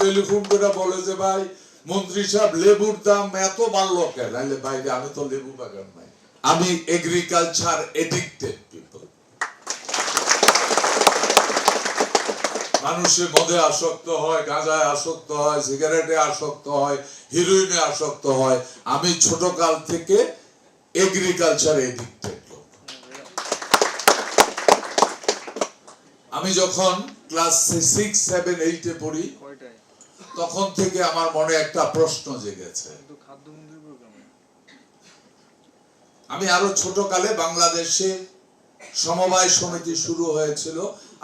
Telephone করে বলে যে ভাই মন্ত্রী সাহেব লেবুর দাম এত বাড়লো কেন, নাইলে বাইরে আমি তো লেবু বাগান নাই। আমি এগ্রিকালচার এডিক্টেড পিপল। মানুষের মদে আসক্ত হয়, গাঁজায় আসক্ত হয়, সিগারেটে আসক্ত হয়, হিরোইনে আসক্ত হয়। আমি ছোট কাল থেকে এগ্রিকালচার এডিক্টেড লোক। আমি যখন ক্লাস 6, 7, 8-এ পড়ি তখন থেকে আমার মনে একটা প্রশ্ন জেগেছে। আমি আরো ছোট কালে বাংলাদেশে সমবায় সমিতি শুরু হয়েছিল,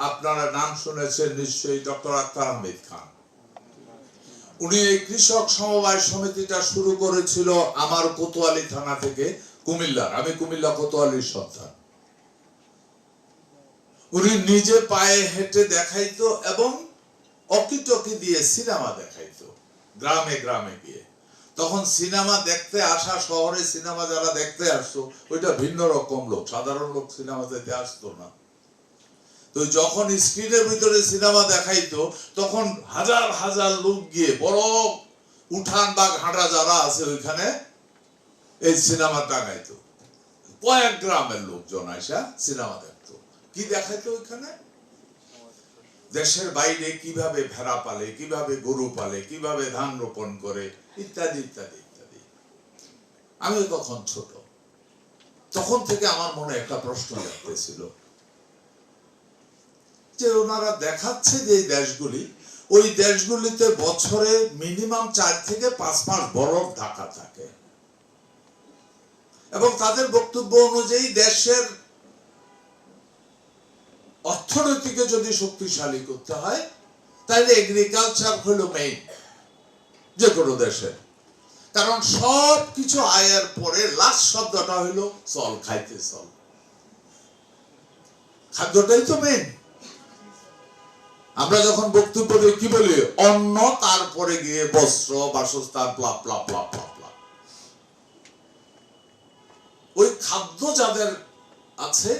আপনারা নাম শুনেছেন নিশ্চয়ই, ডক্টর আক্তার আহমেদ খান। উনি এই কৃষক সমবায় সমিতিটা শুরু করেছিল আমার কোতোয়ালি থানা থেকে, কুমিল্লার। আমি কুমিল্লা কোতোয়ালির সন্তান। উনি নিজে পায়ে হেঁটে দেখাইতো এবং অকিটকি দিয়ে সিনেমা দেখাইতো গ্রামে গ্রামে গিয়ে। তখন সিনেমা দেখতে আসা, শহরে সিনেমা যারা দেখতে আসতো ওইটা ভিন্ন রকম লোক, সাধারণ লোক সিনেমা দেখতে আসতো না। তো যখন স্ক্রিনের ভিতরে সিনেমা দেখাইতো তখন হাজার হাজার লোক গিয়ে বড় উঠান বা ঘাটা যারা আছে ওইখানে এই সিনেমা টাঙাইতো। কয়েক গ্রামের লোকজন আসা সিনেমা দেখতো। কি দেখাইতো ওইখানে? দেশের বাইরে কিভাবে ভেড়া পালে, কিভাবে গরু পালে, কিভাবে ধান রোপণ করে, ইত্যাদি ইত্যাদি ইত্যাদি। আমি তখন ছোট, তখন থেকে আমার মনে একটা প্রশ্ন জাগতেছিল যে ওনারা দেখাচ্ছে যে দেশগুলি, ওই দেশগুলিতে বছরে মিনিমাম 4 থেকে 5 মাস বরফ ঢাকা থাকে এবং তাদের বক্তব্য অনুযায়ী দেশের অর্থনীতিকে যদি শক্তিশালী করতে হয় তাহলে এগ্রিকালচার হলো মেইন যে কোনো দেশে। কারণ সব কিছু আয়ের পরে লাস্ট শব্দটা হলো চল, খাইতে চল। খাদ্যটাই তো মেইন। আমরা যখন বক্তব্য দিই কি বলি? অন্ন, তারপরে গিয়ে বস্ত্র, বাসস্থান, প্লাপ প্লাপ প্লাপ প্লাপ প্লাপ। ওই খাদ্য যাদের আছে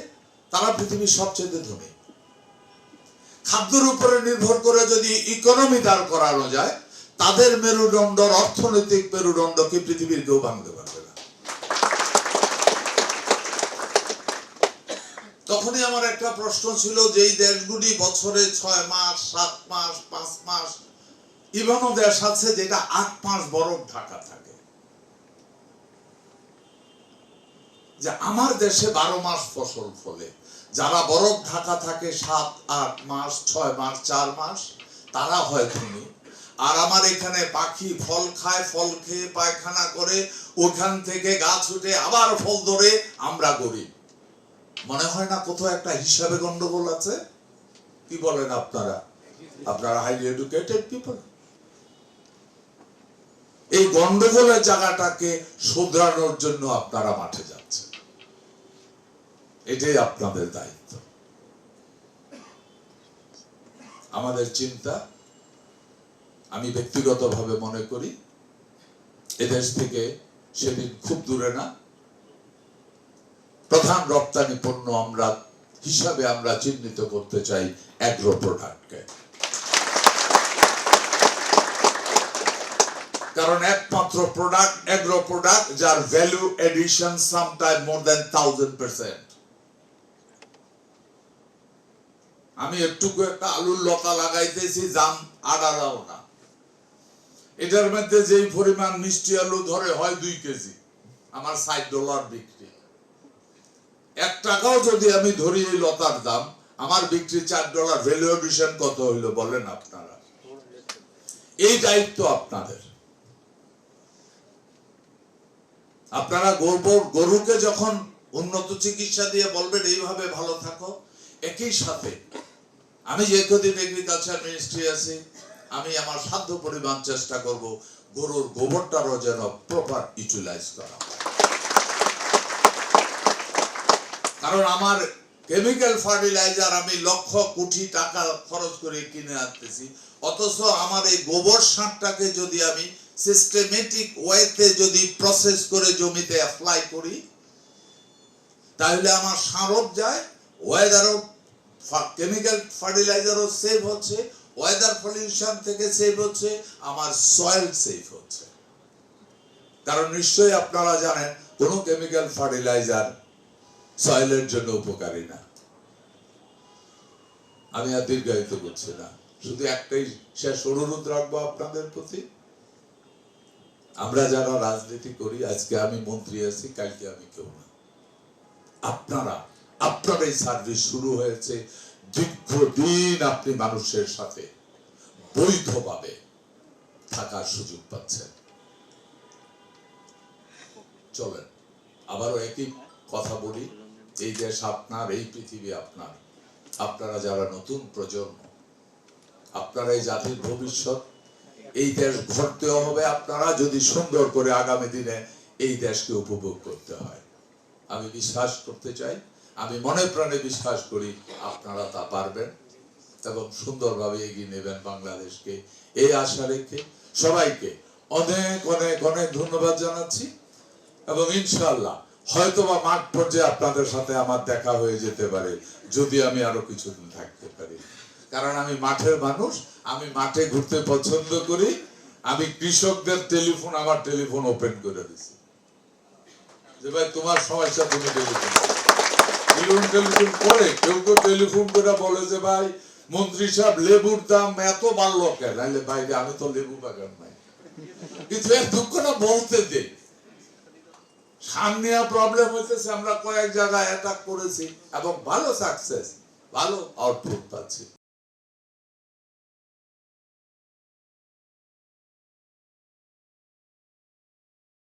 তারা পৃথিবীর সবচেয়ে ধনী। খাদ্যের উপরে নির্ভর করে যদি ইকোনমি দাঁড় করানো যায়, তাদের মেরুদণ্ড, অর্থনৈতিক মেরুদণ্ডকে পৃথিবীর কেউ ভাঙতে পারবে না। তখনই আমার একটা প্রশ্ন ছিল যে এই দেশগুলি বছরে 6 মাস, 7 মাস, 5 মাস, ইভেনও দেশ আছে যেটা 8 মাস বরফ ঢাকা থাকে। যে আমার দেশে 12 মাস ফসল ফলে, যারা বরফ ঢাকা থাকে 7, 8 মাস, 6 মাস, 4 মাস, তারা হয় ধনী। আর আমার এখানে পাখি ফল খায়, ফল খেয়ে পায়খানা করে, ওখান থেকে গাছ উঠে আবার ফল ধরে, আমরা গরিব। মনে হয় না কোথাও একটা হিসাবে গন্ডগোল আছে? কি বলেন আপনারা? আপনারা হাইলি এডুকেটেড পিপল। এই গন্ডগোলের জায়গাটাকে শুধরানোর জন্য আপনারা মাঠে যাচ্ছেন, এটাই আপনাদের দায়িত্ব। আমাদের চিন্তা, আমি ব্যক্তিগতভাবে মনে করি এদেশ থেকে সেদিন খুব দূরে না, প্রধান রপ্তানি পণ্য আমরা হিসাবে আমরা চিহ্নিত করতে চাই অ্যাগ্রো প্রোডাক্টকে। কারণ একমাত্র প্রোডাক্ট অ্যাগ্রো প্রোডাক্ট যার value addition sometime more than 1000%। আমি একটুকু একটা আলুর লতা লাগাইতেছি, জাম আড়ালাও না। এটার মধ্যে যেই পরিমাণ মিষ্টি আলু ধরে হয় 2 কেজি, আমার $60 বিক্রি। 1 টাকাও যদি আমি ধরি এই লতার দাম, আমার বিক্রি $4। ভ্যালু এডিশন কত হইলো বলেন আপনারা? এই দায়িত্ব আপনাদের। আপনারা গরুকে যখন উন্নত চিকিৎসা দিয়ে বলবেন এইভাবে ভালো থাকো, একই সাথে আমি যে কদিন এগ্রিকালচার মিনিস্ট্রি আছি, আমি আমার সাধ্য পরিমাণ চেষ্টা করব গরুর গোবরটারও যেন প্রপার ইউটিলাইজ করা। কারণ আমার কেমিক্যাল ফার্টিলাইজার আমি লক্ষ কোটি টাকা খরচ করে কিনে আনতেছি, অথচ আমার এই গোবর সারটাকে যদি আমি সিস্টেমেটিক ওয়েতে যদি প্রসেস করে জমিতে অ্যাপ্লাই করি, তাহলে আমার সারও যায়, ওয়েদারও, কেমিক্যাল ফার্টিলাইজারও সেভ হচ্ছে, ওয়েদার পলিউশন থেকে সেভ হচ্ছে, আমার সয়েল সেভ হচ্ছে। কারণ নিশ্চয়ই আপনারা জানেন কোন কেমিক্যাল ফার্টিলাইজার সয়েলের জন্য উপকারী না। আমি আর দীর্ঘায়িত করছি না, শুধু একটাই শেষ অনুরোধ রাখবো আপনাদের প্রতি, আমরা যারা রাজনীতি করি, আজকে আমি মন্ত্রী আছি, কালকে আমি কেউ না। আপনার এই সার্ভিস শুরু হয়েছে, দীর্ঘদিন আপনি মানুষের সাথে বৈধভাবে থাকার সুযোগ পাচ্ছেন। চলেন আবারও একই কথা বলি, এই দেশ আপনার, এই পৃথিবী আপনার। আপনারা যারা নতুন প্রজন্ম, আপনারা এই জাতির ভবিষ্যৎ। এই দেশ গড়তেও হবে আপনারা যদি সুন্দর করে আগামী দিনে এই দেশকে উপভোগ করতে হয়। আমি বিশ্বাস করতে চাই, আমি মনে প্রাণে বিশ্বাস করি আপনারা তা পারবেন এবং সুন্দরভাবে এগিয়ে নেবেন বাংলাদেশকে। এই আশা রেখে সবাইকে অনেক অনেক অনেক ধন্যবাদ জানাচ্ছি এবং ইনশাআল্লাহ হয়তোবা মাঠ পর্যায়ে আপনাদের সাথে আমার দেখা হয়ে যেতে পারে, যদি আমি আরো কিছুদিন থাকতে পারি। কারণ আমি মাঠের মানুষ, আমি মাঠে ঘুরতে পছন্দ করি। আমি কৃষকদের টেলিফোন, আমার টেলিফোন ওপেন করে দিছি যে ভাই তোমার সমস্যা তুমি টেলিফোন করে। কেউ কেউ টেলিফোন করে বলে যে ভাই মন্ত্রী সাহেব লেবুর দাম এত বাড়লো কেন? নাইলে বাইরে আমি তো লেবু বাগান নাই, কিন্তু এর দুঃখটা বলতে দে। সামনে প্রবলেম হইতেছে, আমরা কয়েক জায়গায় অ্যাটাক করেছি এবং ভালো সাকসেস, ভালো আউটপুট পাচ্ছি।